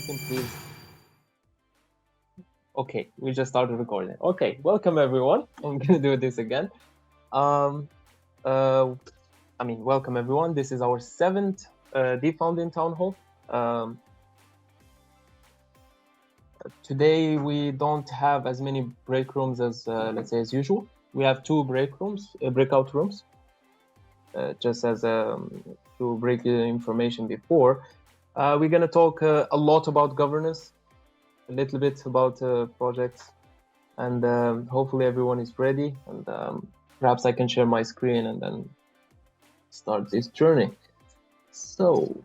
can please. Okay, we just started recording. Okay, welcome everyone. I'm gonna do this again. Welcome everyone. This is our 7th Deep Funding Town Hall. Today we don't have as many break rooms as let's say as usual. We have 2 breakout rooms, just as to break the information before. We're gonna talk a lot about governance, a little bit about projects, and hopefully everyone is ready, and perhaps I can share my screen and then start this journey. So,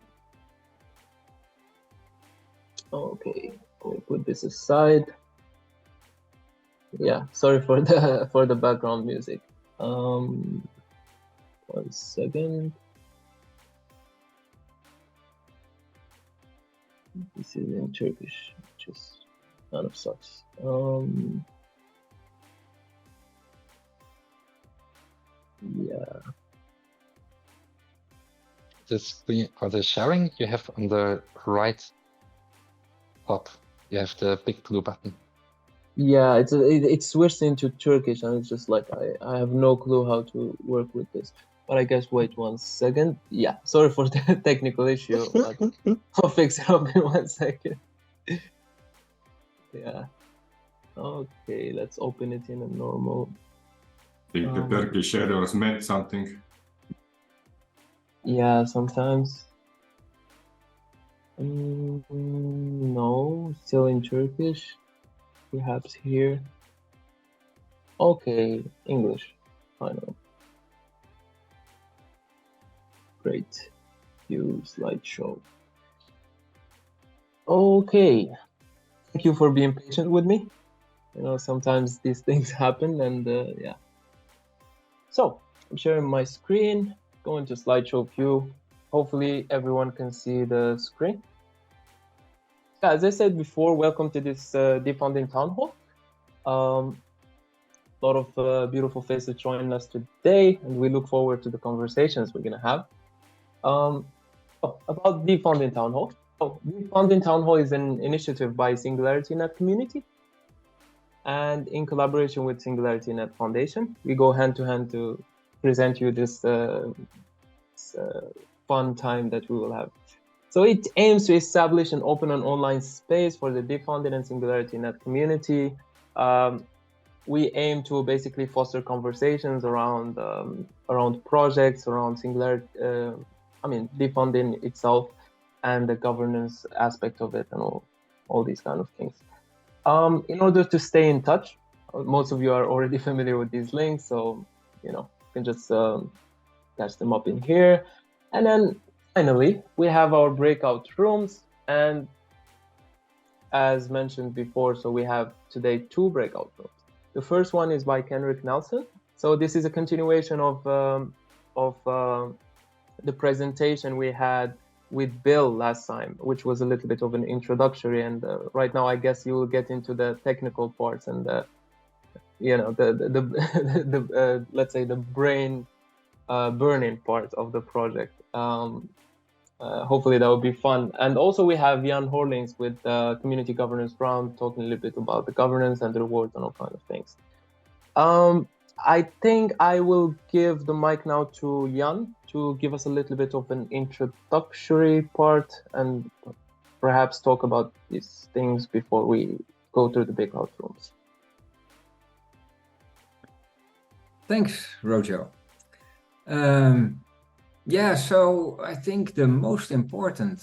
okay, let me put this aside. Yeah, sorry for the background music. 1 second. This is in Turkish, which is kind of sucks. Yeah. The screen or the sharing you have on the right top, you have the big blue button. Yeah, it's switched into Turkish, and it's just like I have no clue how to work with this. But I guess wait 1 second. Yeah, sorry for the technical issue, but I'll fix it up in 1 second. Yeah. Okay, let's open it in a normal. I think the Turkish errors meant something. Yeah, sometimes. No, still in Turkish. Perhaps here. Okay, English. Final. Great. View slideshow. Okay. Thank you for being patient with me. You know, sometimes these things happen, and yeah. So, I'm sharing my screen, going to slideshow view. Hopefully everyone can see the screen. Yeah, as I said before, welcome to this Deep Funding Town Hall. A lot of beautiful faces joining us today, and we look forward to the conversations we're gonna have. About Deep Funding Town Hall. Deep Funding Town Hall is an initiative by SingularityNET community, and in collaboration with SingularityNET Foundation, we go hand to hand to present you this fun time that we will have. So it aims to establish an open and online space for the Deep Funding and SingularityNET community. We aim to basically foster conversations around projects, around Deep Funding itself, and the governance aspect of it, and all these kind of things. In order to stay in touch, most of you are already familiar with these links, so you can just catch them up in here. And then finally, we have our breakout rooms, and as mentioned before, so we have today 2 breakout rooms. The first one is by Kenrick Nelson. So this is a continuation of the presentation we had with Bill last time, which was a little bit of an introductory, and right now I guess you will get into the technical parts and the let's say the brain burning part of the project. Hopefully that will be fun. And also we have Jan Horlings with Community Governance Round, talking a little bit about the governance and the rewards and all kinds of things. I think I will give the mic now to Jan to give us a little bit of an introductory part and perhaps talk about these things before we go to the breakout rooms. Thanks, Rojo. Yeah, so I think the most important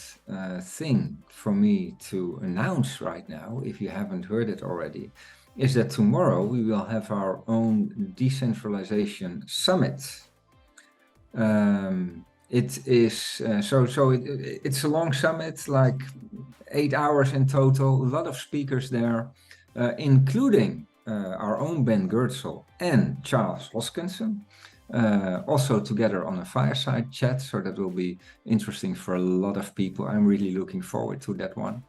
thing for me to announce right now, if you haven't heard it already, is that tomorrow we will have our own decentralization summit. It's a long summit, like 8 hours in total, a lot of speakers there, including our own Ben Gertzel and Charles Hoskinson. Also together on a fireside chat, so that will be interesting for a lot of people. I'm really looking forward to that one.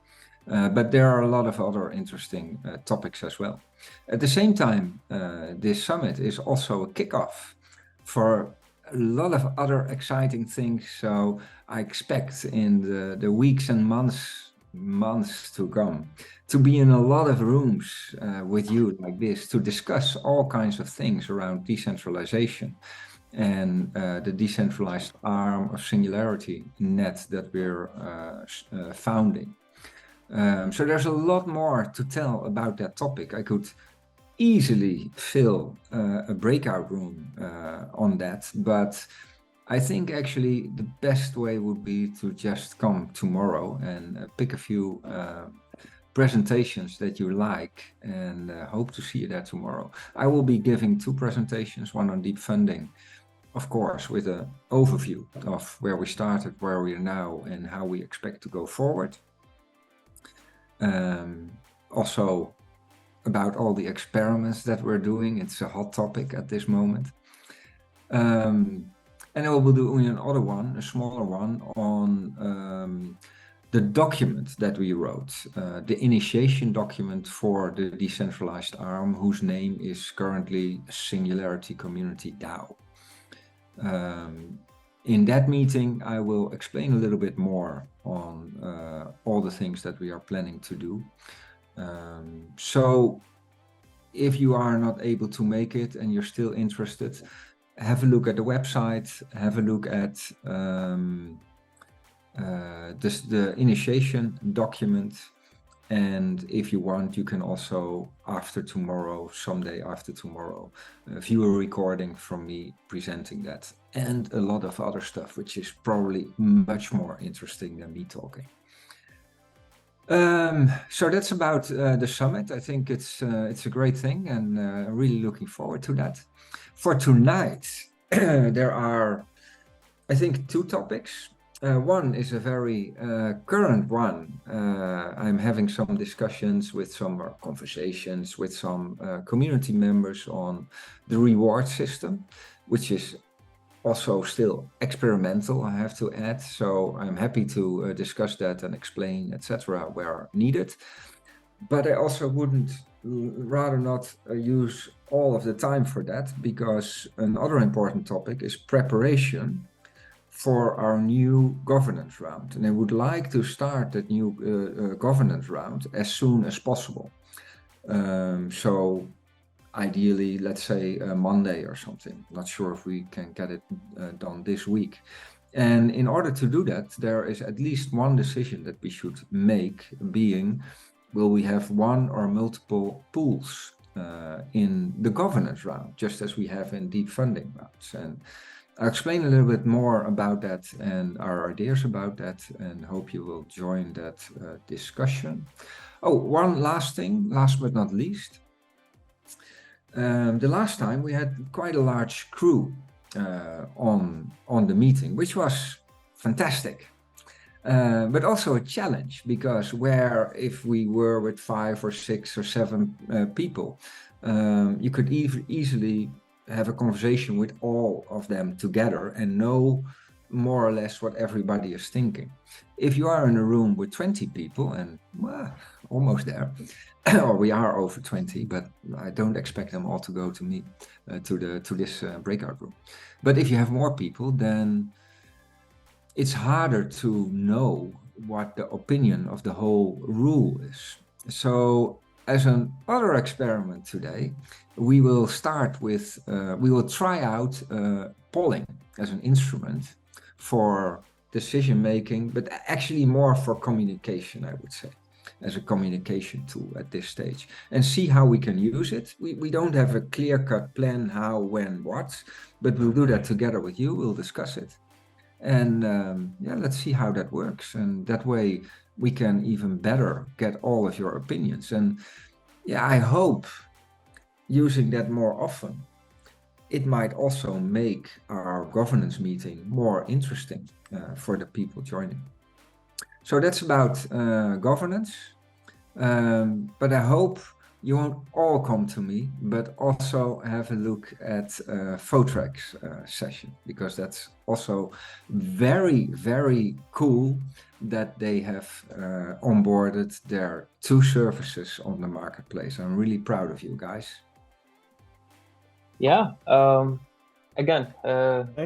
But there are a lot of other interesting topics as well. At the same time, this summit is also a kickoff for a lot of other exciting things. So I expect in the weeks and months months to come, to be in a lot of rooms with you like this, to discuss all kinds of things around decentralization and the decentralized arm of SingularityNET that we're founding. So there's a lot more to tell about that topic. I could easily fill a breakout room on that, but I think actually the best way would be to just come tomorrow and pick a few presentations that you like, and hope to see you there tomorrow. I will be giving 2 presentations, one on deep funding, of course, with an overview of where we started, where we are now, and how we expect to go forward. Also about all the experiments that we're doing. It's a hot topic at this moment. And I will do another one, a smaller one, on the document that we wrote, the initiation document for the decentralized arm, whose name is currently Singularity Community DAO. In that meeting, I will explain a little bit more on all the things that we are planning to do. So if you are not able to make it and you're still interested, have a look at the website, have a look at the initiation document. And if you want, you can also, after tomorrow, someday after tomorrow, view a recording from me presenting that, and a lot of other stuff, which is probably much more interesting than me talking. So that's about the summit. I think it's a great thing, and I'm really looking forward to that. For tonight, there are, I think, 2 topics. One is a very current one. I'm having some discussions with some conversations with some community members on the reward system, which is also still experimental, I have to add. So I'm happy to discuss that and explain, etc., where needed. But I also wouldn't rather not use all of the time for that, because another important topic is preparation for our new governance round. And I would like to start that new governance round as soon as possible. So ideally, let's say Monday or something. Not sure if we can get it done this week. And in order to do that, there is at least one decision that we should make, being, will we have one or multiple pools in the governance round, just as we have in deep funding rounds? And I'll explain a little bit more about that and our ideas about that, and hope you will join that discussion. Oh, one last thing, last but not least. The last time we had quite a large crew on the meeting, which was fantastic, but also a challenge, because where if we were with 5 or 6 or 7 people, you could easily have a conversation with all of them together and know more or less what everybody is thinking. If you are in a room with 20 people, and well, almost there, or we are over 20, but I don't expect them all to go to me to this breakout room. But if you have more people, then it's harder to know what the opinion of the whole rule is. So as an other experiment today, we will start with, we will try out polling as an instrument for decision making, but actually more for communication, I would say, as a communication tool at this stage, and see how we can use it. We don't have a clear-cut plan how, when, what, but we'll do that together with you. We'll discuss it. And yeah, let's see how that works. And that way we can even better get all of your opinions. And yeah, I hope using that more often, it might also make our governance meeting more interesting for the people joining. So that's about governance. But I hope you won't all come to me, but also have a look at Photrex session, because that's also very, very cool that they have onboarded their 2 services on the marketplace. I'm really proud of you guys. Yeah. Again,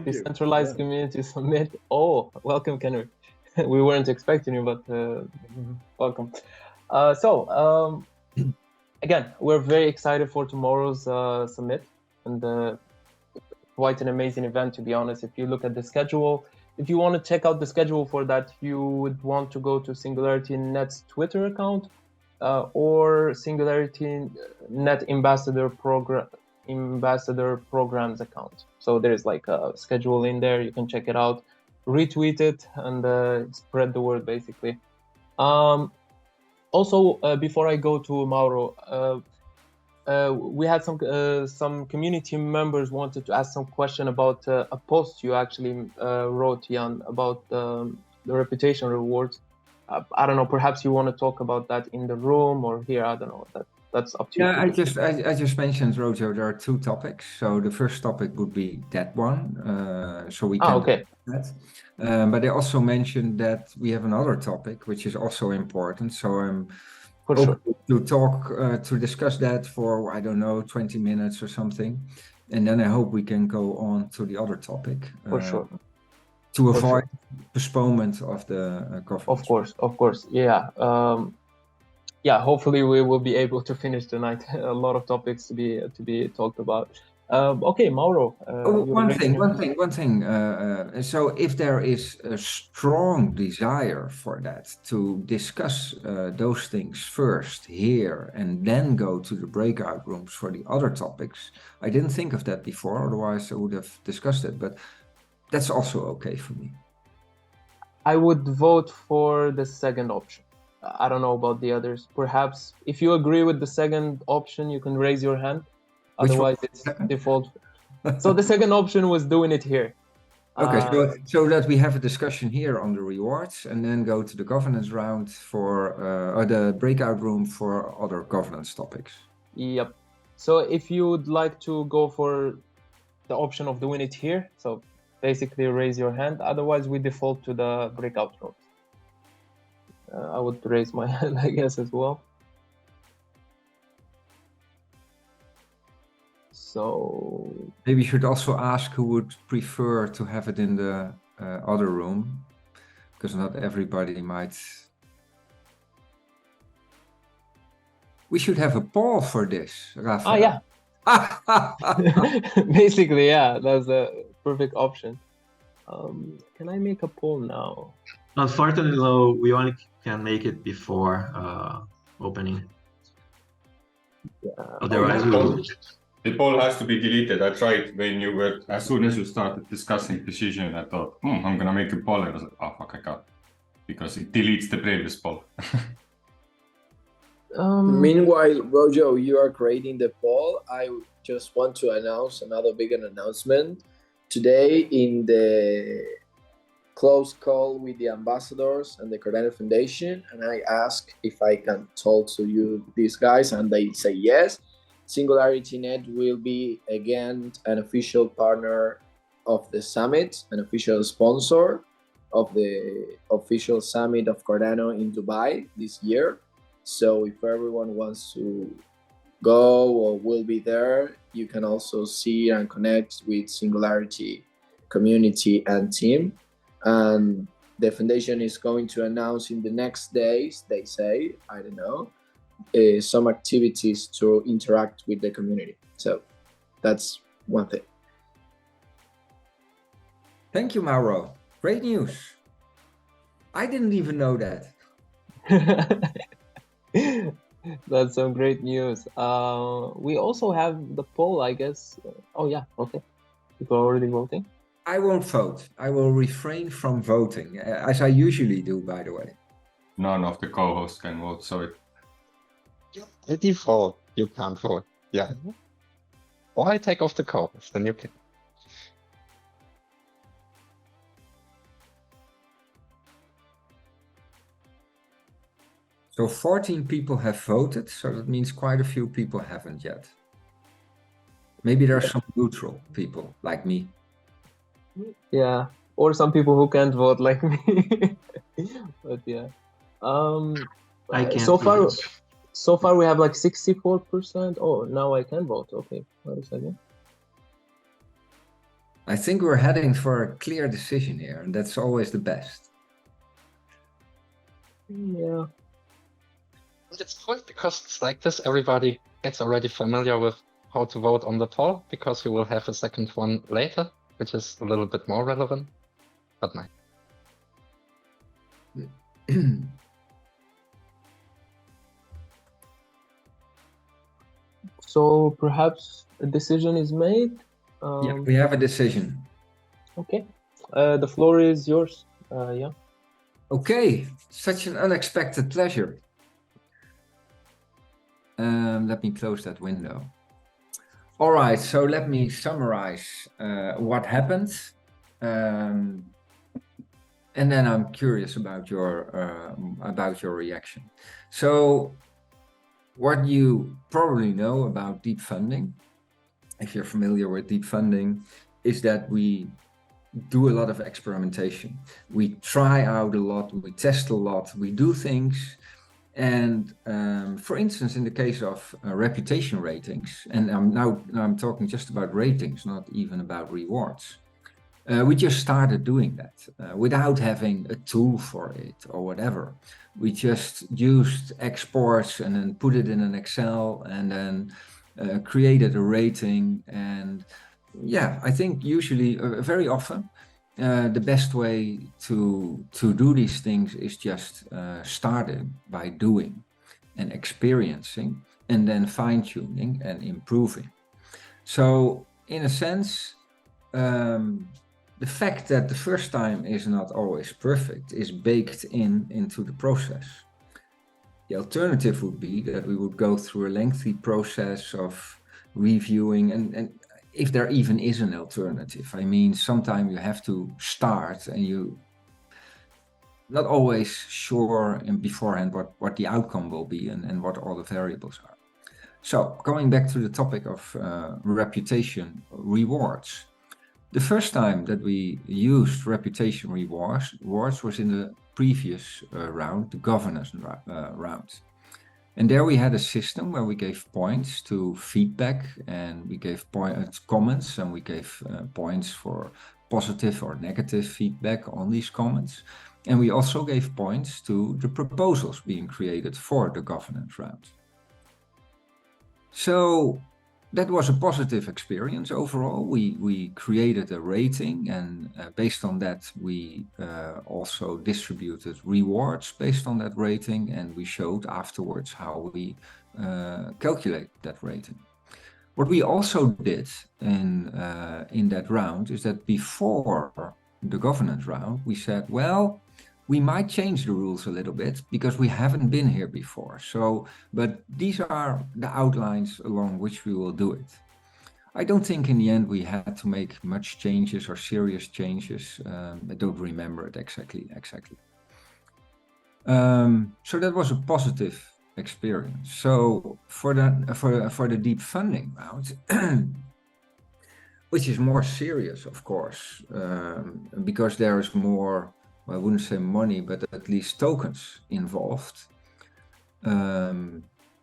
Decentralized Community Summit. Oh, welcome, Kenner. We weren't expecting you, but welcome. Again, we're very excited for tomorrow's summit, and quite an amazing event, to be honest. If you look at the schedule, if you want to check out the schedule for that, you would want to go to SingularityNet's Twitter account or SingularityNET Ambassador Programs account. So there's like a schedule in there. You can check it out, retweet it, and spread the word, basically. Also, before I go to Mauro, we had some community members wanted to ask some question about a post you actually wrote, Jan, about the reputation rewards. I don't know, perhaps you want to talk about that in the room or here. I don't know. That's up to you. Yeah, I just mentioned, Rojo, there are two topics. So the first topic would be that one. So we can okay. do that. But they also mentioned that we have another topic, which is also important. So I'm sure to talk, to discuss that for, I don't know, 20 minutes or something. And then I hope we can go on to the other topic. For sure. To avoid postponement of the conference. Of course. Yeah. Yeah, hopefully we will be able to finish tonight. A lot of topics to be talked about. Okay, Mauro. One thing. So if there is a strong desire for that, to discuss those things first here and then go to the breakout rooms for the other topics. I didn't think of that before, otherwise I would have discussed it, but that's also okay for me. I would vote for the second option. I don't know about the others. Perhaps if you agree with the second option, you can raise your hand. Otherwise, it's default. So the second option was doing it here. Okay, so that we have a discussion here on the rewards and then go to the governance round for or the breakout room for other governance topics. Yep. So if you would like to go for the option of doing it here, so basically raise your hand. Otherwise, we default to the breakout room. I would raise my hand, I guess, as well. So maybe you should also ask who would prefer to have it in the other room, because not everybody might. We should have a poll for this, Rafael. Oh yeah. Basically, yeah, that's the perfect option. Can I make a poll now? Unfortunately, we only can make it before opening. Yeah. Otherwise, the poll has to be deleted. I tried when you were, as soon as you started discussing decision, I thought, I'm gonna make a poll. I was like, oh fuck, I can't, because it deletes the previous poll. Meanwhile, Rojo, you are creating the poll. I just want to announce another big announcement. Today in the close call with the ambassadors and the Cardano Foundation, and I ask if I can talk to you, these guys, and they say yes. SingularityNET will be again an official partner of the summit, an official sponsor of the official summit of Cardano in Dubai this year. So if everyone wants to go or will be there, you can also see and connect with Singularity community and team. And the foundation is going to announce in the next days, they say, I don't know, some activities to interact with the community. So that's one thing. Thank you, Mauro. Great news. I didn't even know that. That's some great news. We also have the poll, I guess. Oh yeah, okay. People are already voting. I won't vote. I will refrain from voting, as I usually do, by the way. None of the co-hosts can vote, sorry. By default, you can't vote. Yeah. Or I take off the co-host, then you can. So 14 people have voted, so that means quite a few people haven't yet. Maybe there are some neutral people like me. Yeah, or some people who can't vote like me. But yeah, I can't. So far we have like 64%. Oh, now I can vote. Okay, wait a second. I think we're heading for a clear decision here, and that's always the best. Yeah. And it's cool because it's like this. Everybody gets already familiar with how to vote on the poll because we will have a second one later, which is a little bit more relevant. But nice. So perhaps a decision is made. Yeah, we have a decision. Okay. The floor is yours. Yeah. Okay, such an unexpected pleasure. Let me close that window. All right, so let me summarize what happened. And then I'm curious about your reaction. So what you probably know about deep funding, if you're familiar with deep funding, is that we do a lot of experimentation. We try out a lot, we test a lot, we do things. And for instance, in the case of reputation ratings, and I'm talking just about ratings, not even about rewards. We just started doing that without having a tool for it or whatever. We just used exports and then put it in an Excel and then created a rating. And yeah, I think usually, very often, the best way to do these things is just starting by doing and experiencing and then fine-tuning and improving. So in a sense, the fact that the first time is not always perfect is baked into the process. The alternative would be that we would go through a lengthy process of reviewing, and if there even is an alternative. I mean, sometimes you have to start and you not always sure in beforehand what the outcome will be and what all the variables are. So going back to the topic of reputation rewards. The first time that we used reputation rewards was in the previous round, the governance round. And there we had a system where we gave points to feedback, and we gave comments, and we gave points for positive or negative feedback on these comments. And we also gave points to the proposals being created for the governance round. So that was a positive experience overall. We created a rating, and based on that, we also distributed rewards based on that rating, and we showed afterwards how we calculate that rating. What we also did in that round is that before the governance round, we said, well, we might change the rules a little bit because we haven't been here before. So, but these are the outlines along which we will do it. I don't think in the end we had to make much changes or serious changes. I don't remember it exactly. So that was a positive experience. So for the deep funding round, which is more serious, of course, because there is more, I wouldn't say money, but at least tokens involved.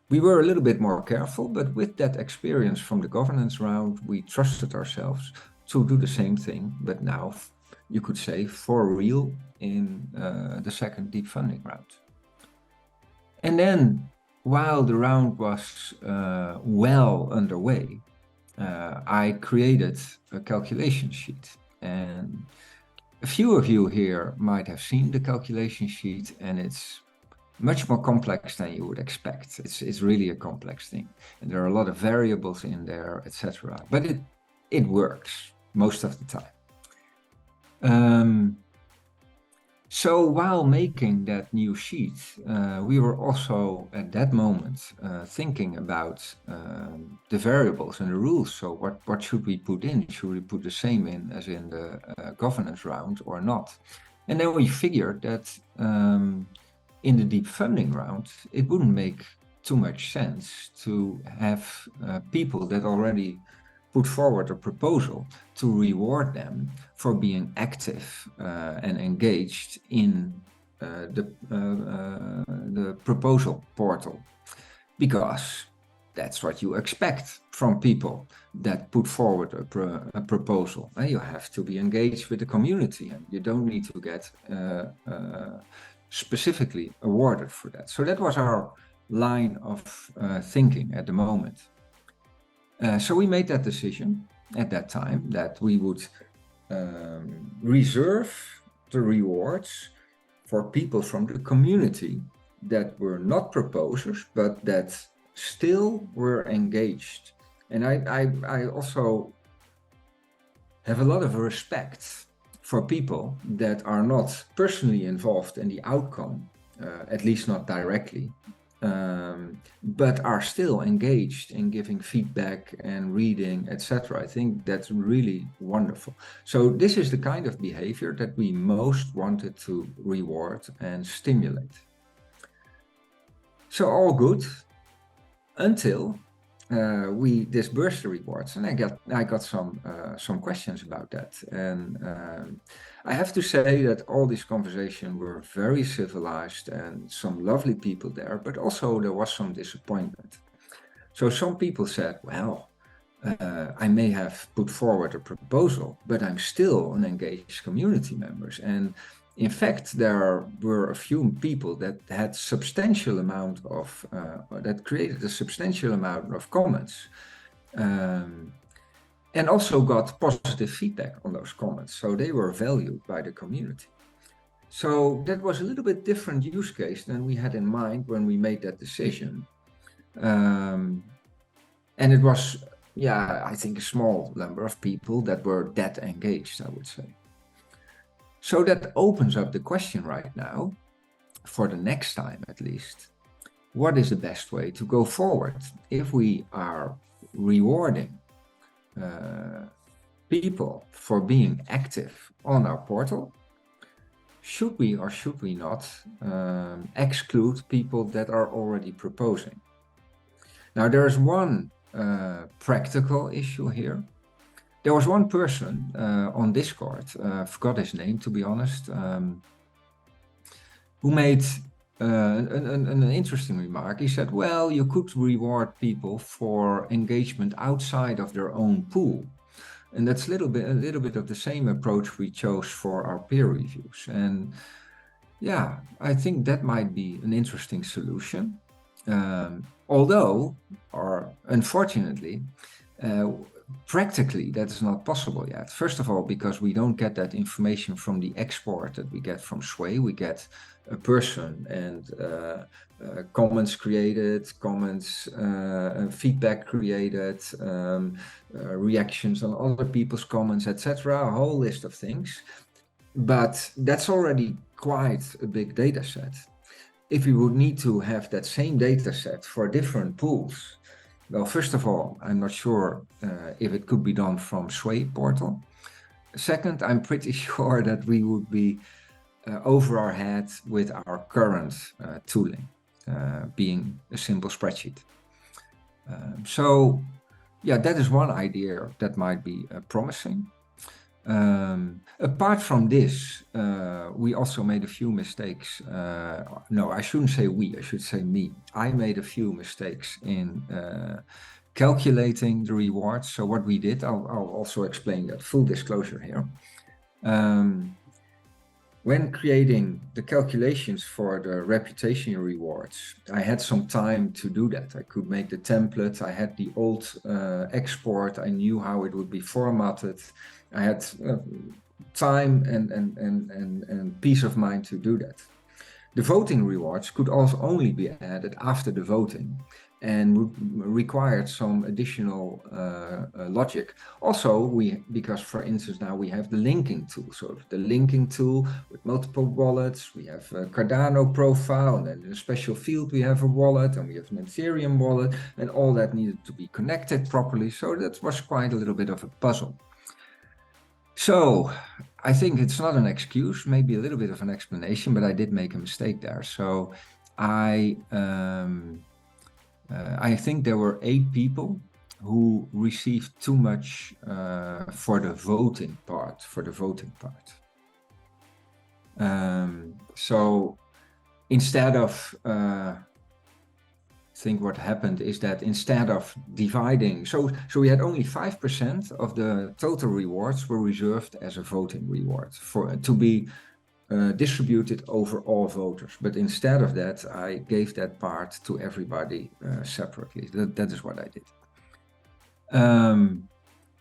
We were a little bit more careful, but with that experience from the governance round, we trusted ourselves to do the same thing, but now you could say for real in the second deep funding round. And then while the round was well underway, I created a calculation sheet, and a few of you here might have seen the calculation sheet, and it's much more complex than you would expect. It's really a complex thing, and there are a lot of variables in there, etc. But it works most of the time. So while making that new sheet, we were also at that moment thinking about the variables and the rules. So what should we put in? Should we put the same in as in the governance round or not? And then we figured that in the deep funding round, it wouldn't make too much sense to have people that already put forward a proposal to reward them for being active and engaged in the proposal portal, because that's what you expect from people that put forward a proposal. And you have to be engaged with the community, and you don't need to get specifically awarded for that. So that was our line of thinking at the moment. So we made that decision at that time that we would reserve the rewards for people from the community that were not proposers, but that still were engaged. And I also have a lot of respect for people that are not personally involved in the outcome, at least not directly, but are still engaged in giving feedback and reading, etc. I think that's really wonderful. So this is the kind of behavior that we most wanted to reward and stimulate. So all good until we dispersed the rewards, and I got some questions about that. And I have to say that all these conversations were very civilized and some lovely people there, but also there was some disappointment. So some people said, well, I may have put forward a proposal, but I'm still an engaged community member. And in fact, there were a few people that had substantial amount of, that created a substantial amount of comments. And also got positive feedback on those comments. So they were valued by the community. So that was a little bit different use case than we had in mind when we made that decision. And it was, yeah, I think a small number of people that were that engaged, I would say. So that opens up the question right now, for the next time at least, what is the best way to go forward? If we are rewarding people for being active on our portal, should we or should we not exclude people that are already proposing? Now there's one practical issue here. There was one person on Discord, I forgot his name to be honest, who made an interesting remark. He said, well, you could reward people for engagement outside of their own pool. And that's a little bit of the same approach we chose for our peer reviews. And yeah, I think that might be an interesting solution. Although, or unfortunately, practically that is not possible yet. First of all, because we don't get that information from the export that we get from Sway. We get a person and comments created, feedback created, reactions on other people's comments, etc. A whole list of things. But that's already quite a big data set. If we would need to have that same data set for different pools, well, first of all, I'm not sure if it could be done from Sway portal. Second, I'm pretty sure that we would be over our head with our current tooling, being a simple spreadsheet. So, yeah, that is one idea that might be promising. Apart from this, we also made a few mistakes. No, I shouldn't say we, I should say me. I made a few mistakes in calculating the rewards. So what we did, I'll also explain that, full disclosure here. When creating the calculations for the reputation rewards, I had some time to do that. I could make the template, I had the old export, I knew how it would be formatted. I had time and peace of mind to do that. The voting rewards could also only be added after the voting and required some additional logic. Also, because for instance now we have the linking tool. So the linking tool with multiple wallets, we have a Cardano profile, and then in a special field we have a wallet, and we have an Ethereum wallet, and all that needed to be connected properly. So that was quite a little bit of a puzzle. So I think it's not an excuse, maybe a little bit of an explanation, but I did make a mistake there. So I think there were 8 people who received too much for the voting part, So instead of, I think what happened is that instead of dividing, so we had only 5% of the total rewards were reserved as a voting reward to be distributed over all voters. But instead of that, I gave that part to everybody separately. That is what I did.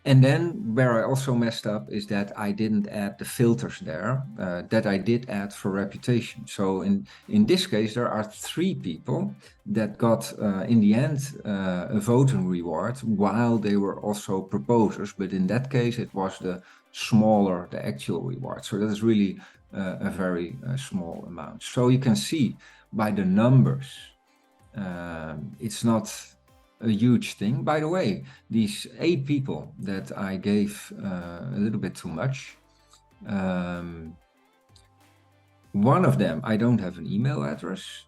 And then where I also messed up is that I didn't add the filters there that I did add for reputation. So in this case, there are 3 people that got in the end a voting reward while they were also proposers. But in that case, it was the smaller, the actual reward. So that is really a very small amount. So you can see by the numbers, it's not a huge thing. By the way, these 8 people that I gave a little bit too much, one of them I don't have an email address,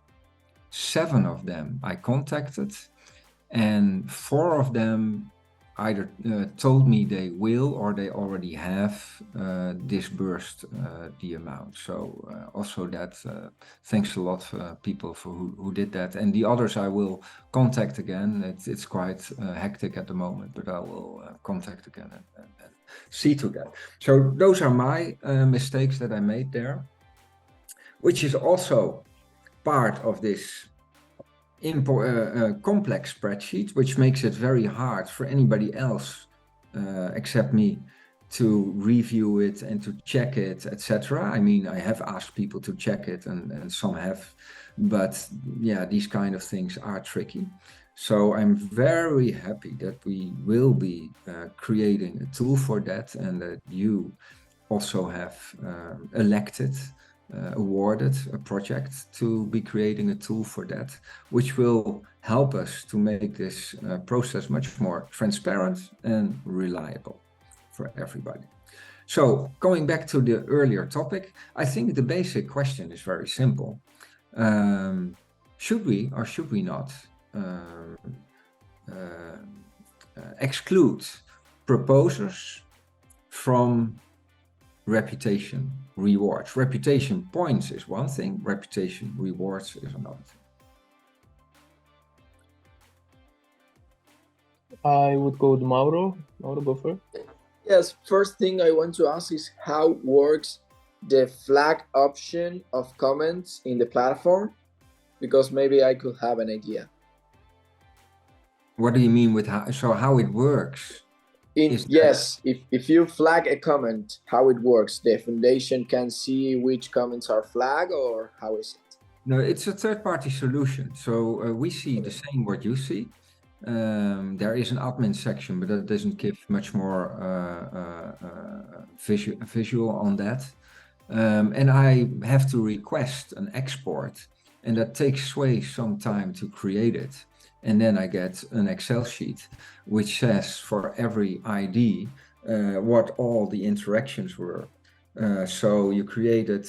7 of them I contacted, and 4 of them either told me they will or they already have disbursed the amount. So also that thanks a lot for people for who did that, and the others I will contact again. It's quite hectic at the moment, but I will contact again and see to that. So those are my mistakes that I made there, which is also part of this complex spreadsheet, which makes it very hard for anybody else except me to review it and to check it, etc. I mean, I have asked people to check it, and some have, but yeah, these kind of things are tricky. So I'm very happy that we will be creating a tool for that, and that you also have awarded a project to be creating a tool for that, which will help us to make this process much more transparent and reliable for everybody. So going back to the earlier topic, I think the basic question is very simple. Should we or should we not exclude proposers from reputation rewards? Reputation points is one thing, reputation rewards is another thing. I would go with Mauro. Mauro, go first. Yes, first thing I want to ask is how works the flag option of comments in the platform, because maybe I could have an idea. What do you mean with how it works? Yes, if you flag a comment, how it works? The foundation can see which comments are flagged, or how is it? No, it's a third-party solution. So we see the same what you see. There is an admin section, but that doesn't give much more visual on that. And I have to request an export, and that takes some time to create it. And then I get an Excel sheet which says for every ID what all the interactions were. So you created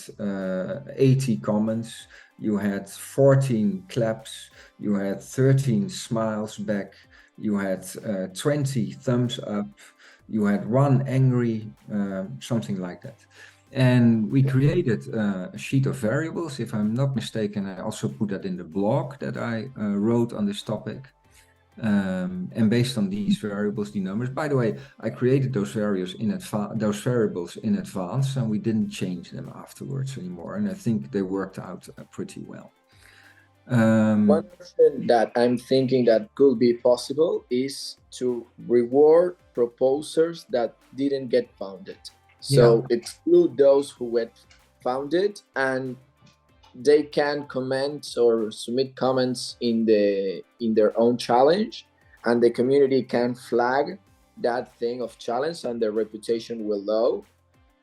80 comments, you had 14 claps, you had 13 smiles back, you had 20 thumbs up, you had 1 angry, something like that. And we created a sheet of variables. If I'm not mistaken, I also put that in the blog that I wrote on this topic. And based on these variables, the numbers, by the way, I created those variables in advance, and we didn't change them afterwards anymore. And I think they worked out pretty well. One option that I'm thinking that could be possible is to reward proposers that didn't get founded. So exclude those who get founded, and they can comment or submit comments in their own challenge, and the community can flag that thing of challenge, and their reputation will low,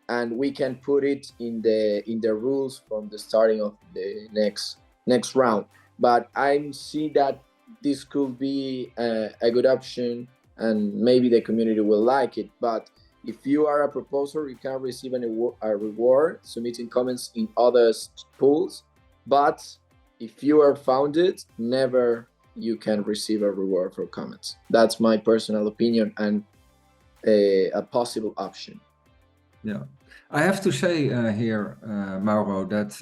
and we can put it in the rules from the starting of the next round. But I see that this could be a good option, and maybe the community will like it. But if you are a proposer, you can receive a reward submitting comments in other pools. But if you are founded, never you can receive a reward for comments. That's my personal opinion and a possible option. Yeah, I have to say here, Mauro, that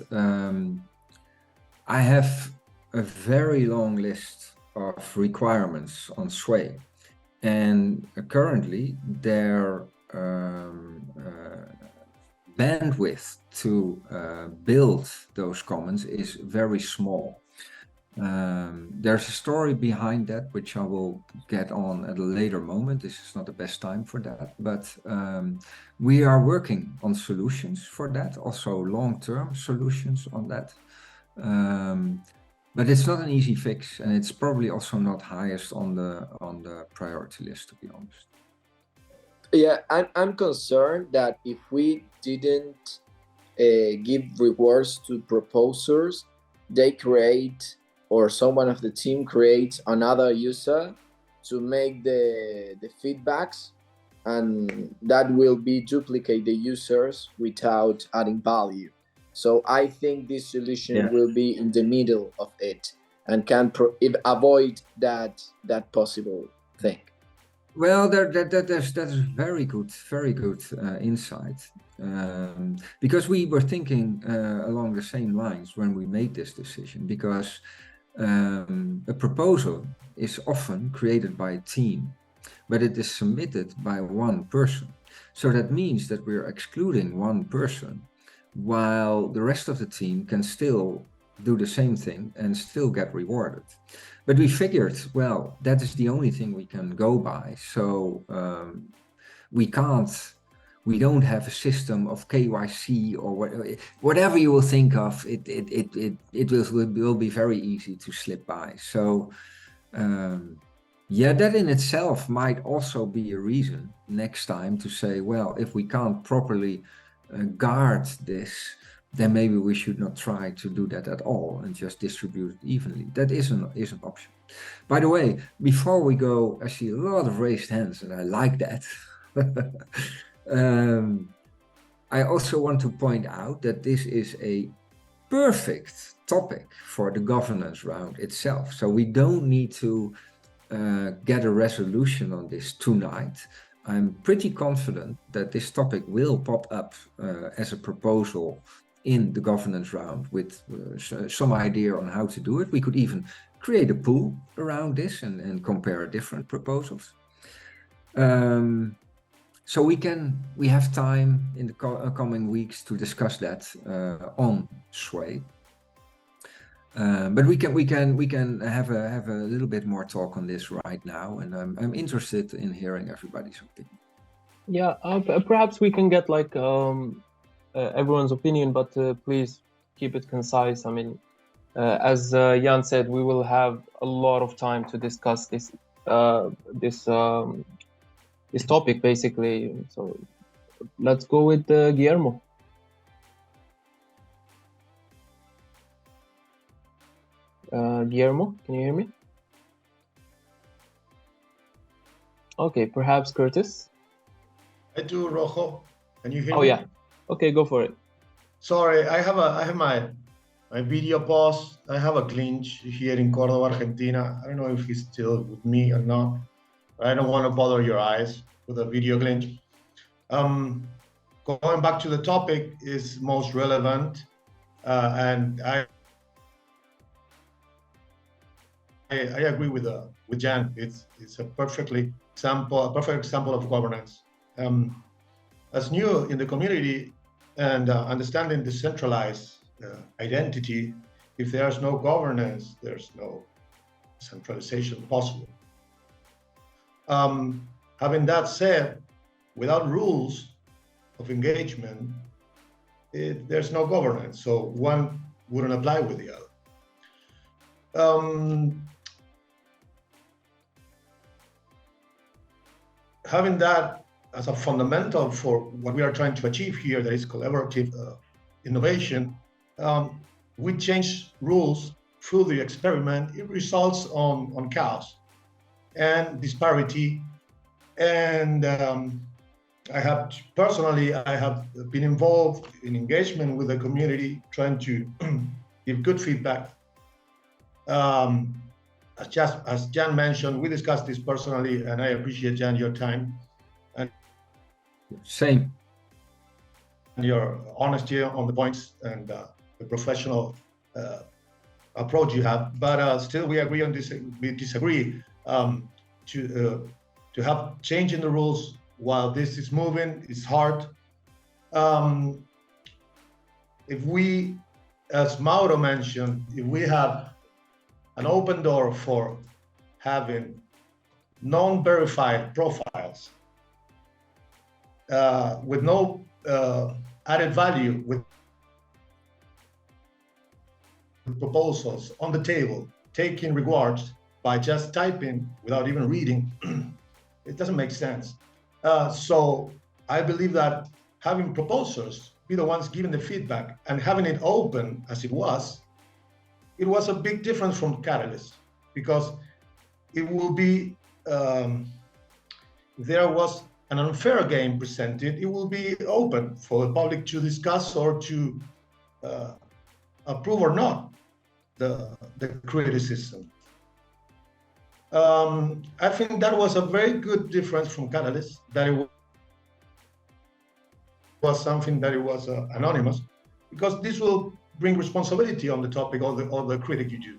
I have a very long list of requirements on Sway, and currently bandwidth to build those commons is very small. There's a story behind that, which I will get on at a later moment. This is not the best time for that, but we are working on solutions for that, also long-term solutions on that. But it's not an easy fix, and it's probably also not highest on the priority list, to be honest. Yeah, I'm concerned that if we didn't give rewards to proposers, they create, or someone of the team creates another user to make the feedbacks, and that will be duplicate the users without adding value. So I think this solution will be in the middle of it and can avoid that possible thing. Well, that's very good insight. Because we were thinking along the same lines when we made this decision, because a proposal is often created by a team, but it is submitted by one person. So that means that we're excluding one person, while the rest of the team can still do the same thing and still get rewarded. But we figured, well, that is the only thing we can go by. So we don't have a system of KYC or whatever you will think of. It will be very easy to slip by. So yeah, that in itself might also be a reason next time to say, well, if we can't properly guard this, then maybe we should not try to do that at all and just distribute it evenly. That is an option. By the way, before we go, I see a lot of raised hands, and I like that. I also want to point out that this is a perfect topic for the governance round itself. So we don't need to get a resolution on this tonight. I'm pretty confident that this topic will pop up as a proposal in the governance round with some idea on how to do it. We could even create a pool around this and compare different proposals. So we have time in the coming weeks to discuss that on Sway. But we can have a little bit more talk on this right now, and I'm interested in hearing everybody's opinion. Yeah, perhaps we can get like everyone's opinion, but please keep it concise. I mean, as Jan said, we will have a lot of time to discuss this topic basically. So let's go with Guillermo. Guillermo, can you hear me? Okay, perhaps Curtis. I do, Rojo. Can you hear me? Oh yeah. Okay, go for it. Sorry, I have my video pause. I have a glitch here in Córdoba, Argentina. I don't know if he's still with me or not. I don't want to bother your eyes with a video glitch. Going back to the topic is most relevant, and I agree with Jan. It's a perfect example of governance. As new in the community and understanding decentralized identity, if there's no governance, there's no centralization possible. Having that said, without rules of engagement, there's no governance, so one wouldn't apply with the other. Having that as a fundamental for what we are trying to achieve here, that is collaborative innovation, we change rules through the experiment. It results on chaos and disparity. And I have been involved in engagement with the community, trying to give good feedback. As Jan mentioned, we discussed this personally, and I appreciate, Jan, your time. Same. And your honesty on the points and the professional approach you have. But still, we agree on this. We disagree to have change in the rules while this is moving is hard. if we, as Mauro mentioned, if we have an open door for having non-verified profiles with no added value, with proposals on the table, taking rewards by just typing without even reading, it doesn't make sense. So I believe that having proposals be the ones giving the feedback and having it open as it was a big difference from Catalyst, because it will be, if there was an unfair game presented, it will be open for the public to discuss or to approve or not the criticism. I think that was a very good difference from Catalyst, that it was something that it was anonymous, because this will bring responsibility on the topic of the critic you do.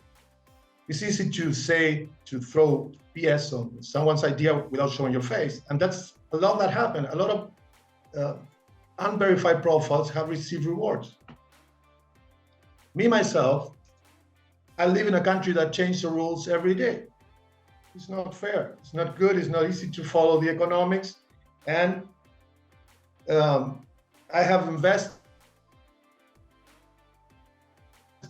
It's easy to say, to throw BS on someone's idea without showing your face, and that's a lot that happened. A lot of unverified profiles have received rewards. Me, myself, I live in a country that changes the rules every day. It's not fair, it's not good, it's not easy to follow the economics, and I have invested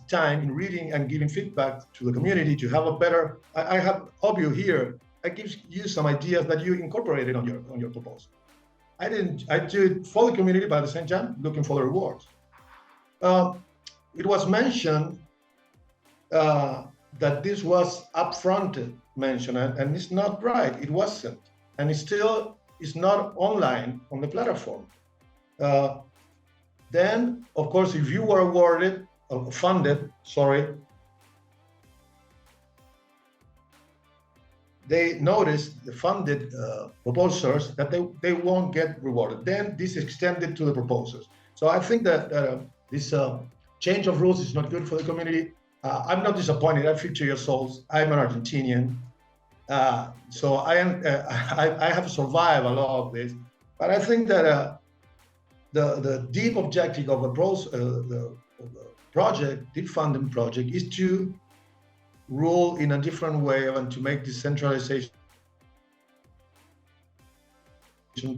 time in reading and giving feedback to the community to have a better. I have Obvio here. I give you some ideas that you incorporated on your proposal. I do it for the community, but at the same time looking for the rewards. It was mentioned that this was upfront mentioned, and it's not right. It wasn't, and it still is not online on the platform. Then, of course, if you were awarded, funded, they noticed the funded proposers that they won't get rewarded. Then this is extended to the proposers. So I think that this change of rules is not good for the community. I'm not disappointed. I feature your souls. I'm an Argentinian, so I have survived a lot of this. But I think that the deep objective of the project, Deep Funding project, is to rule in a different way and to make decentralization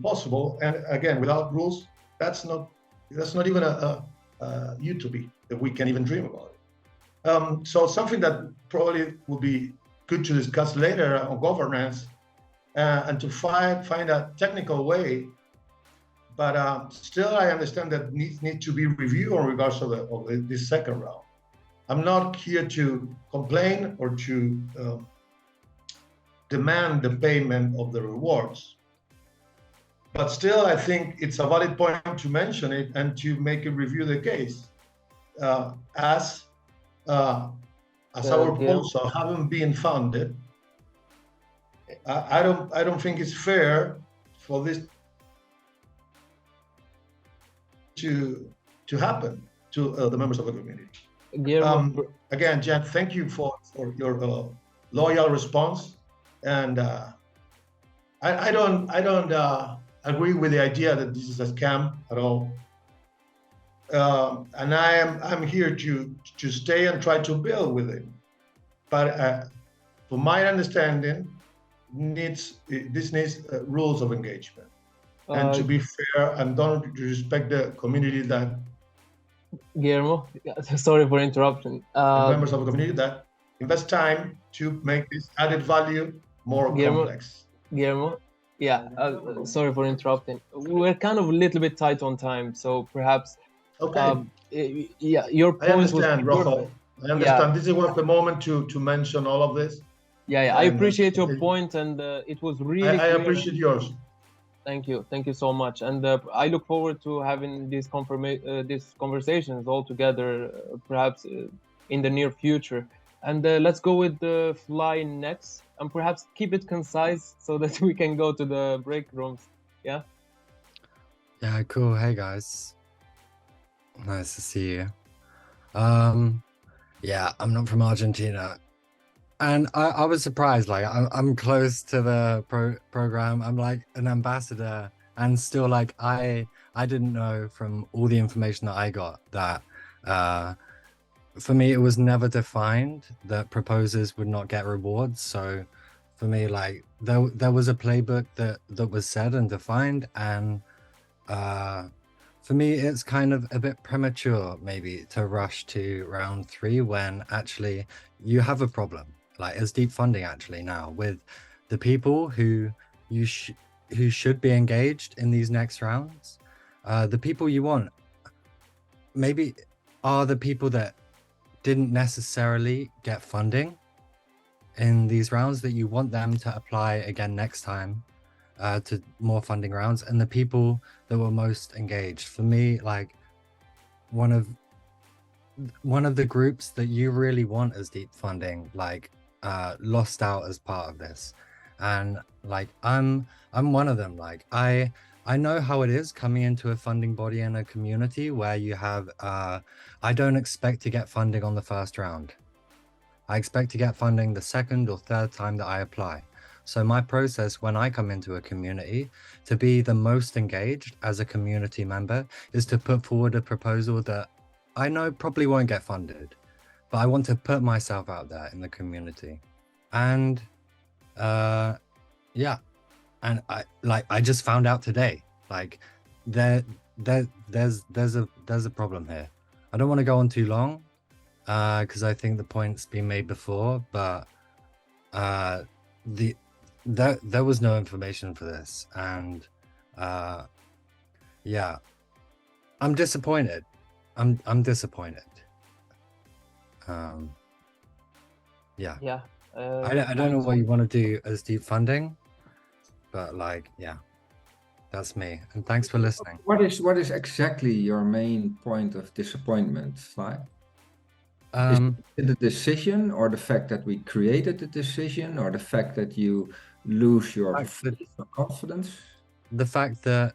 possible. And again, without rules, that's not even a utopia that we can even dream about it. So something that probably would be good to discuss later on governance and to find a technical way. But still, I understand that need to be reviewed in regards to this second round. I'm not here to complain or to demand the payment of the rewards. But still, I think it's a valid point to mention it and to make it review the case. As our proposal haven't been funded, I don't think it's fair for this to happen to the members of the community. Again, Jan, thank you for your loyal response, and I don't agree with the idea that this is a scam at all. And I'm here to stay and try to build with it. But from my understanding, this needs rules of engagement. And to be fair and don't respect the community that Guillermo, sorry for interrupting. Members of the community that invest time to make this added value more complex. Guillermo, yeah, sorry for interrupting. We're kind of a little bit tight on time, so perhaps. Okay. Yeah, your point. I understand, was Rojo. I understand. Yeah. This was the moment to mention all of this. Yeah, I appreciate your point, and it was really. I appreciate yours. Thank you so much, and I look forward to having these conversations all together, perhaps in the near future. And let's go with the fly next, and perhaps keep it concise so that we can go to the break rooms. Yeah. Yeah. Cool. Hey guys. Nice to see you. Yeah, I'm not from Argentina. And I was surprised, like I'm close to the program. I'm like an ambassador, and still like I didn't know from all the information that I got that For me, it was never defined that proposers would not get rewards. So for me, like there was a playbook that was said and defined, and for me, it's kind of a bit premature maybe to rush to round 3 when actually you have a problem. Like as Deep Funding actually now with the people who should be engaged in these next rounds, the people you want maybe are the people that didn't necessarily get funding in these rounds, that you want them to apply again next time to more funding rounds, and the people that were most engaged. For me, like one of the groups that you really want as Deep Funding, like lost out as part of this, and like I'm one of them. Like I know how it is coming into a funding body in a community where you have I don't expect to get funding on the first round. I expect to get funding the second or third time that I apply. So my process when I come into a community to be the most engaged as a community member is to put forward a proposal that I know probably won't get funded, but I want to put myself out there in the community. And yeah, and I just found out today, like there's a problem here. I don't want to go on too long because I think the point's been made before, but there was no information for this, and yeah, I'm disappointed. I'm disappointed. Yeah. Yeah. I don't know what you want to do as Deep Funding, but like, yeah, that's me. And thanks for listening. What is exactly your main point of disappointment? Like, is it the decision, or the fact that we created the decision, or the fact that you lose your confidence? The fact that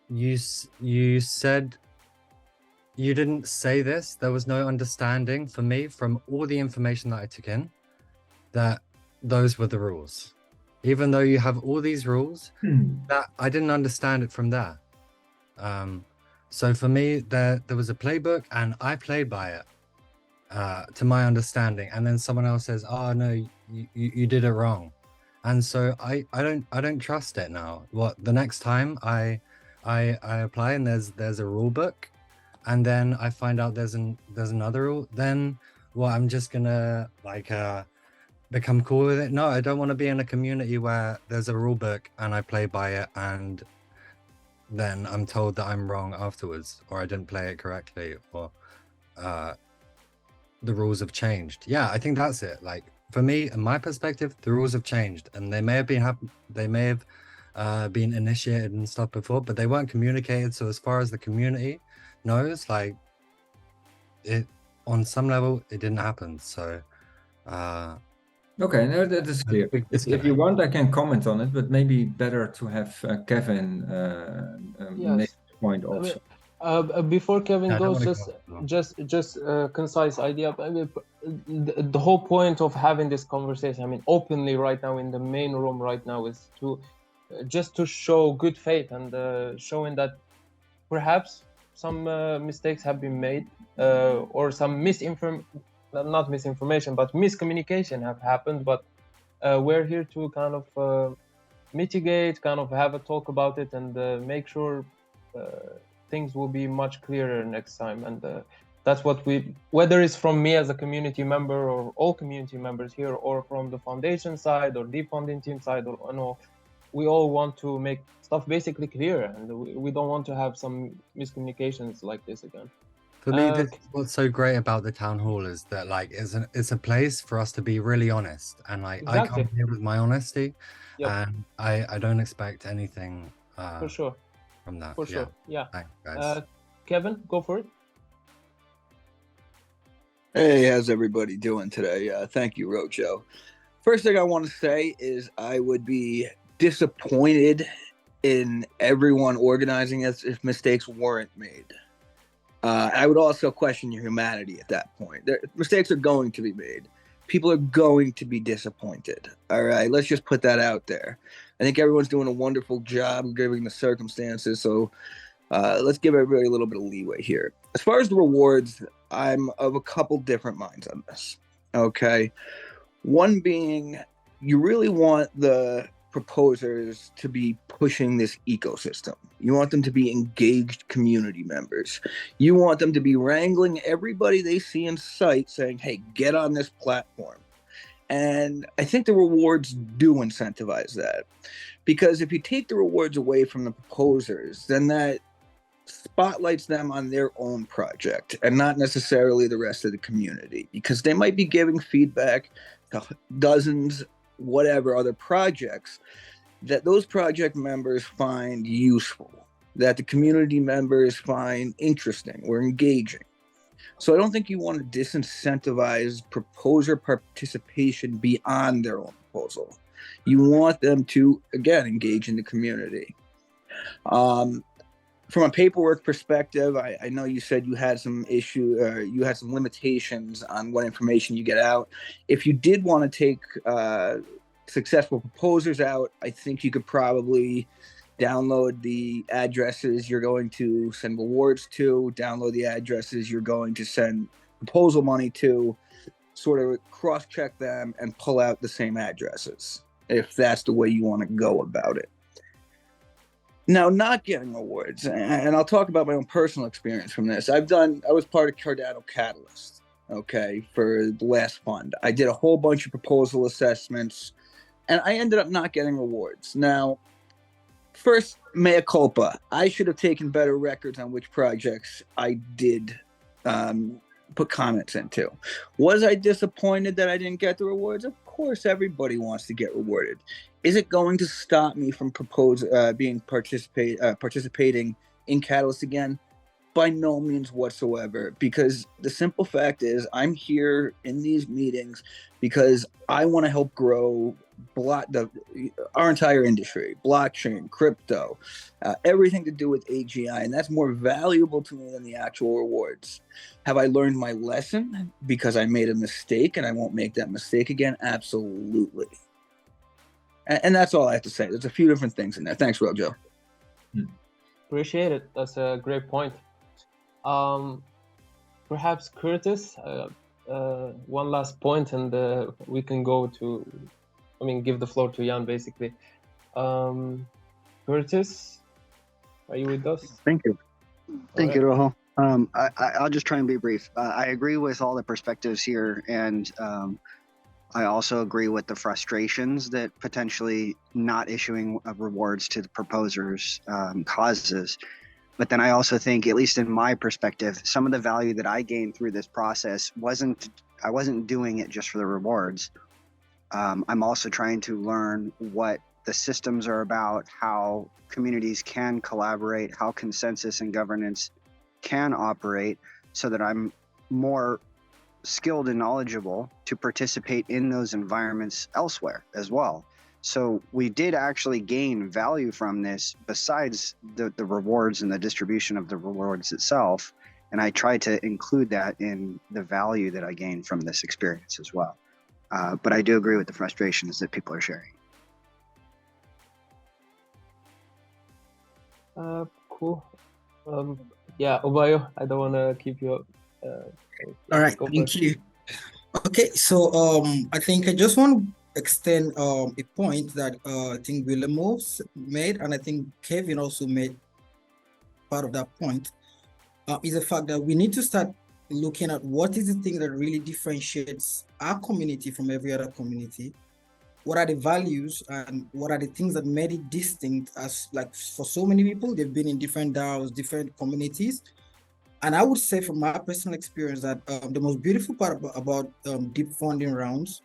you said you didn't say this. There was no understanding for me from all the information that I took in that those were the rules. Even though you have all these rules, that I didn't understand it from there. So for me, there was a playbook and I played by it to my understanding. And then someone else says, "Oh no, you did it wrong." And so I don't trust it now. What the next time I apply and there's a rule book, and then I find out there's another rule, then well, I'm just gonna like become cool with it. No, I don't want to be in a community where there's a rule book and I play by it and then I'm told that I'm wrong afterwards, or I didn't play it correctly, or the rules have changed. Yeah, I think that's it. Like for me, in my perspective, the rules have changed, and they may have been initiated and stuff before, but they weren't communicated. So as far as the community knows, like it on some level, it didn't happen. So okay, no, that is clear. If you want, I can comment on it, but maybe better to have Kevin make the point also. Before Kevin goes, just a concise idea. I mean, the whole point of having this conversation, I mean, openly right now in the main room right now, is to just to show good faith and showing that perhaps some mistakes have been made or some not misinformation, but miscommunication have happened. But we're here to kind of mitigate, kind of have a talk about it, and make sure things will be much clearer next time. And that's what whether it's from me as a community member or all community members here, or from the foundation side or Deep Funding team side, or no, we all want to make stuff basically clear, and we don't want to have some miscommunications like this again. For me, what's so great about the town hall is that like it's a place for us to be really honest, and like Exactly. I come here with my honesty, and I don't expect anything For sure. from that. For sure. Yeah. Thanks, guys. Kevin, go for it. Hey, how's everybody doing today? Thank you, Rojo. First thing I want to say is I would be disappointed in everyone organizing this if mistakes weren't made. I would also question your humanity at that point. Mistakes are going to be made. People are going to be disappointed. All right, let's just put that out there. I think everyone's doing a wonderful job given the circumstances. So Let's give everybody a little bit of leeway here. As far as the rewards, I'm of a couple different minds on this. Okay. One being, you really want the proposers to be pushing this ecosystem. You want them to be engaged community members. You want them to be wrangling everybody they see in sight saying, hey, get on this platform. And I think the rewards do incentivize that. Because if you take the rewards away from the proposers, then that spotlights them on their own project and not necessarily the rest of the community, because they might be giving feedback to dozens, whatever other projects that those project members find useful, that the community members find interesting or engaging. So I don't think you want to disincentivize proposer participation beyond their own proposal. You want them to, again, engage in the community. From a paperwork perspective, I know you said you had some you had some limitations on what information you get out. If you did want to take successful proposers out, I think you could probably download the addresses you're going to send rewards to, download the addresses you're going to send proposal money to, sort of cross-check them and pull out the same addresses, if that's the way you want to go about it. Now, not getting awards, and I'll talk about my own personal experience from this. I was part of Cardano Catalyst, okay, for the last fund. I did a whole bunch of proposal assessments, and I ended up not getting awards. Now, first, mea culpa. I should have taken better records on which projects I did put comments into. Was I disappointed that I didn't get the rewards? Of course, everybody wants to get rewarded. Is it going to stop me from participating in Catalyst again? By no means whatsoever, because the simple fact is I'm here in these meetings because I want to help grow our entire industry, blockchain, crypto, everything to do with AGI, and that's more valuable to me than the actual rewards. Have I learned my lesson because I made a mistake and I won't make that mistake again? Absolutely. And that's all I have to say. There's a few different things in there. Thanks, Rojo. Appreciate it. That's a great point. Perhaps Curtis, one last point, and we can go to, give the floor to Jan, basically. Curtis, are you with us? Thank you. Thank you, Rojo. I'll just try and be brief. I agree with all the perspectives here, and I also agree with the frustrations that potentially not issuing rewards to the proposers causes. But then I also think, at least in my perspective, some of the value that I gained through this process I wasn't doing it just for the rewards. I'm also trying to learn what the systems are about, how communities can collaborate, how consensus and governance can operate, so that I'm more skilled and knowledgeable to participate in those environments elsewhere as well. So we did actually gain value from this besides the rewards and the distribution of the rewards itself. And I tried to include that in the value that I gained from this experience as well. But I do agree with the frustrations that people are sharing. Cool. Yeah, Obayo, I don't want to keep you up. All right, thank you. Okay, so I think I just want to extend a point that I think Guillermo made, and I think Kevin also made part of that point, is the fact that we need to start looking at what is the thing that really differentiates our community from every other community. What are the values and what are the things that made it distinct? As like for so many people, they've been in different DAOs, different communities. And I would say from my personal experience that the most beautiful part about deep funding rounds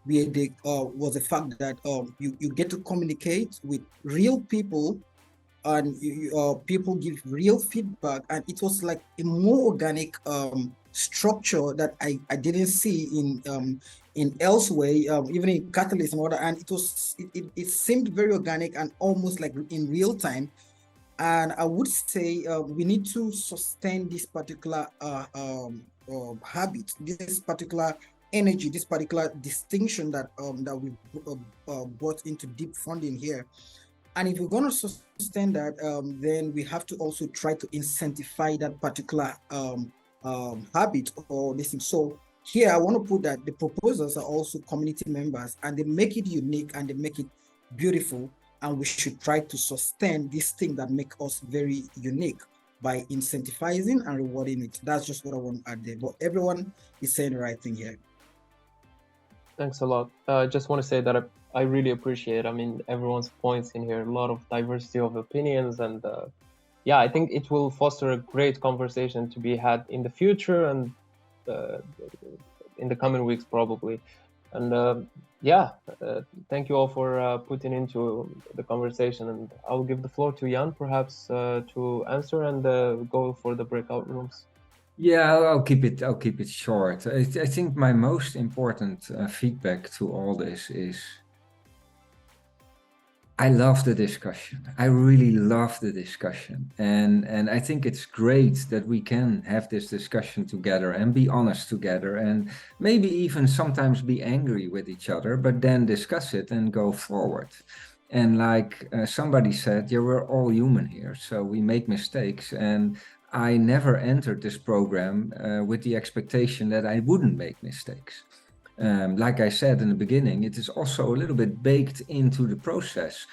was the fact that you get to communicate with real people, and people give real feedback, and it was like a more organic structure that I didn't see in elsewhere, even in Catalyst and other, and it seemed very organic and almost like in real time. And I would say we need to sustain this particular habit, this particular energy, this particular distinction that we brought into deep funding here. And if we're going to sustain that, then we have to also try to incentivize that particular habit or this thing. So here I want to put that the proposers are also community members, and they make it unique and they make it beautiful. And we should try to sustain this thing that make us very unique by incentivizing and rewarding it. That's just what I want to add there. But everyone is saying the right thing here. Thanks a lot. I just want to say that I really appreciate, I mean, everyone's points in here, a lot of diversity of opinions. And yeah, I think it will foster a great conversation to be had in the future and in the coming weeks, probably. And yeah, thank you all for putting into the conversation. And I'll give the floor to Jan, perhaps, to answer and go for the breakout rooms. Yeah, I'll keep it short. I think my most important feedback to all this is I love the discussion. I really love the discussion. And I think it's great that we can have this discussion together and be honest together and maybe even sometimes be angry with each other, but then discuss it and go forward. And like somebody said, yeah, we're all human here, so we make mistakes. And I never entered this program with the expectation that I wouldn't make mistakes. Like I said in the beginning, it is also a little bit baked into the process.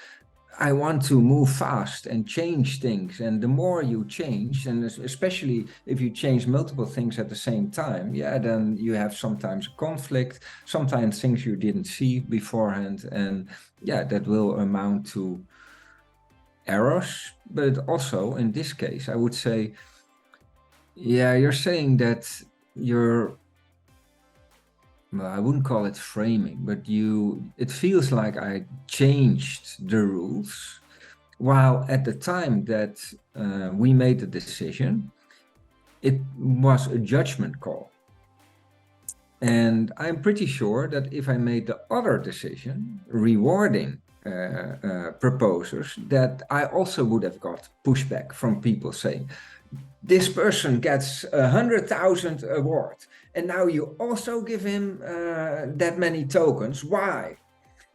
I want to move fast and change things. And the more you change, and especially if you change multiple things at the same time, yeah, then you have sometimes conflict, sometimes things you didn't see beforehand. And yeah, that will amount to errors. But also in this case, I would say, yeah, you're saying that you're, well, I wouldn't call it framing, but it feels like I changed the rules, while at the time that we made the decision, it was a judgment call. And I'm pretty sure that if I made the other decision, rewarding proposers, that I also would have got pushback from people saying, this person gets 100,000 award, and now you also give him that many tokens. Why?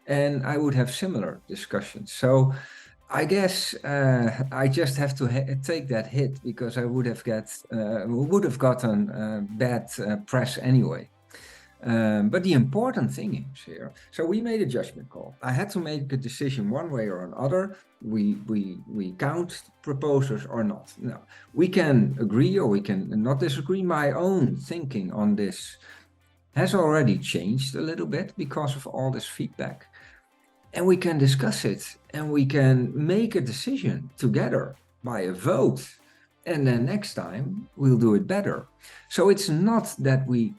And I would have similar discussions. So I guess I just have to take that hit because I would have gotten bad press anyway. But the important thing is here, so we made a judgment call. I had to make a decision one way or another. We count proposers or not. No, we can agree or we can not disagree. My own thinking on this has already changed a little bit because of all this feedback. And we can discuss it and we can make a decision together by a vote. And then next time we'll do it better. So it's not that we,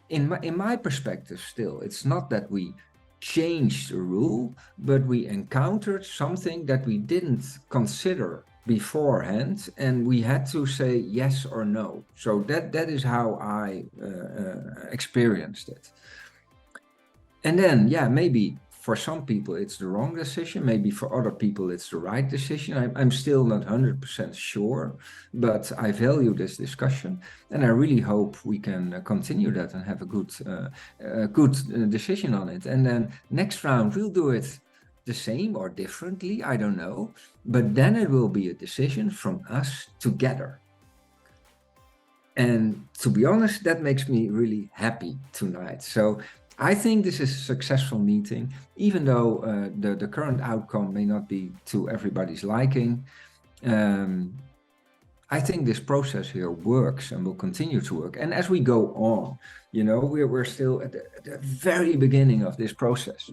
in my perspective still, it's not that we changed a rule, but we encountered something that we didn't consider beforehand, and we had to say yes or no. So that is how I experienced it. And then, yeah, maybe for some people it's the wrong decision, maybe for other people it's the right decision. I'm still not 100% sure, but I value this discussion, and I really hope we can continue that and have a good decision on it. And then next round we'll do it the same or differently, I don't know, but then it will be a decision from us together. And to be honest, that makes me really happy tonight. So I think this is a successful meeting, even though the current outcome may not be to everybody's liking. I think this process here works and will continue to work. And as we go on, you know, we're still at the very beginning of this process.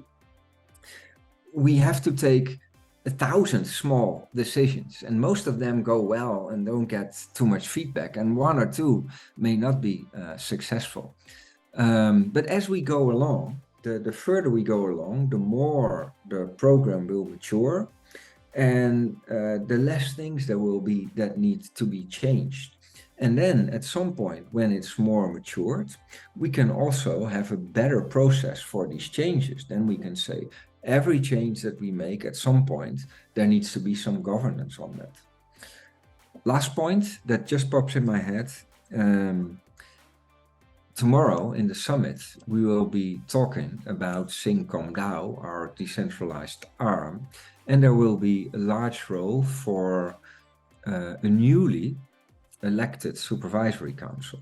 We have to take 1,000 small decisions, and most of them go well and don't get too much feedback, and one or two may not be successful. But as we go along, the further we go along, the more the program will mature, and the less things there will be that need to be changed. And then at some point, when it's more matured, we can also have a better process for these changes. Then we can say, every change that we make at some point, there needs to be some governance on that. Last point that just pops in my head. Tomorrow in the summit, we will be talking about SingComDAO, our decentralized arm. And there will be a large role for a newly elected supervisory council.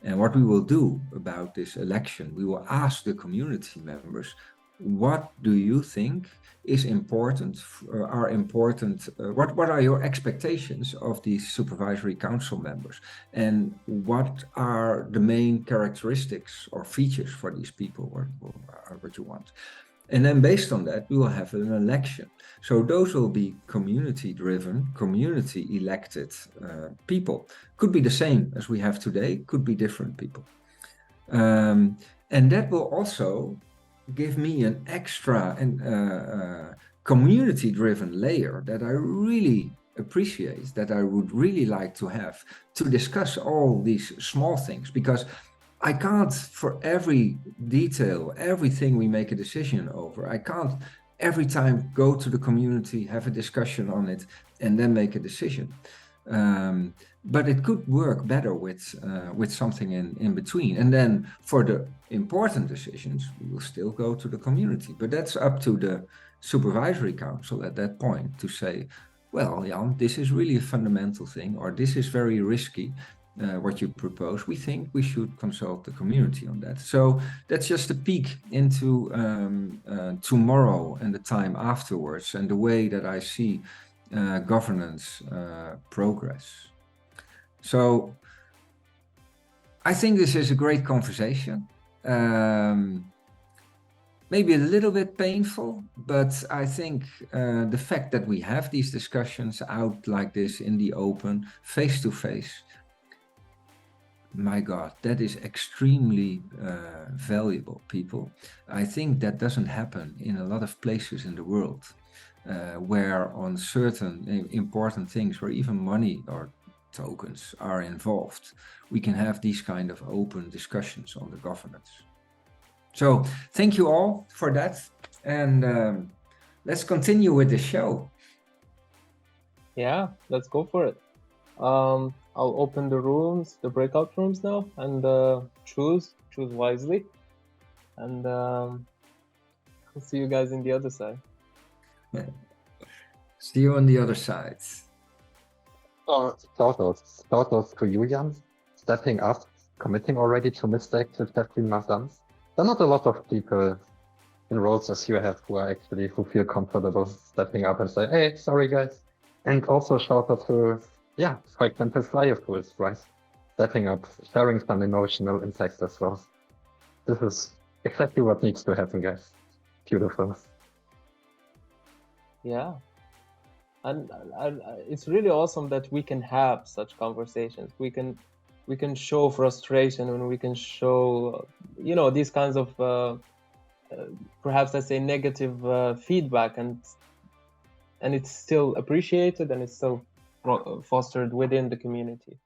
And what we will do about this election, we will ask the community members, what do you think is important, what are your expectations of these supervisory council members? And what are the main characteristics or features for these people, what you want? And then based on that, we will have an election. So those will be community-driven, community-elected people. Could be the same as we have today, could be different people. And that will also give me an extra community-driven layer that I really appreciate, that I would really like to have to discuss all these small things, because I can't, for every detail, everything we make a decision over, I can't every time go to the community, have a discussion on it, and then make a decision. But it could work better with something in between. And then for the important decisions, we will still go to the community. But that's up to the supervisory council at that point to say, well, Jan, this is really a fundamental thing, or this is very risky. What you propose, we think we should consult the community on that. So that's just a peek into tomorrow and the time afterwards, and the way that I see governance progress. So I think this is a great conversation. Maybe a little bit painful, but I think the fact that we have these discussions out like this in the open, face to face, my God, that is extremely valuable, people. I think that doesn't happen in a lot of places in the world, where on certain important things, where even money or tokens are involved, we can have these kind of open discussions on the governance. So thank you all for that, and let's continue with the show. Yeah, let's go for it. I'll open the rooms, the breakout rooms now, and choose wisely. And I'll see you guys in the other side. See you on the other side. Shout out to you, Jan, stepping up, committing already to mistakes that have been done. There are not a lot of people in roles as you have who feel comfortable stepping up and say, hey, sorry guys. And also shout out to, yeah, for example, Flyer Fools, right? Stepping up, sharing some emotional impact as well. This is exactly what needs to happen, guys. Beautiful. Yeah. And it's really awesome that we can have such conversations. We can show frustration, and we can show, you know, these kinds of perhaps let's say negative feedback, and it's still appreciated, and it's still fostered within the community.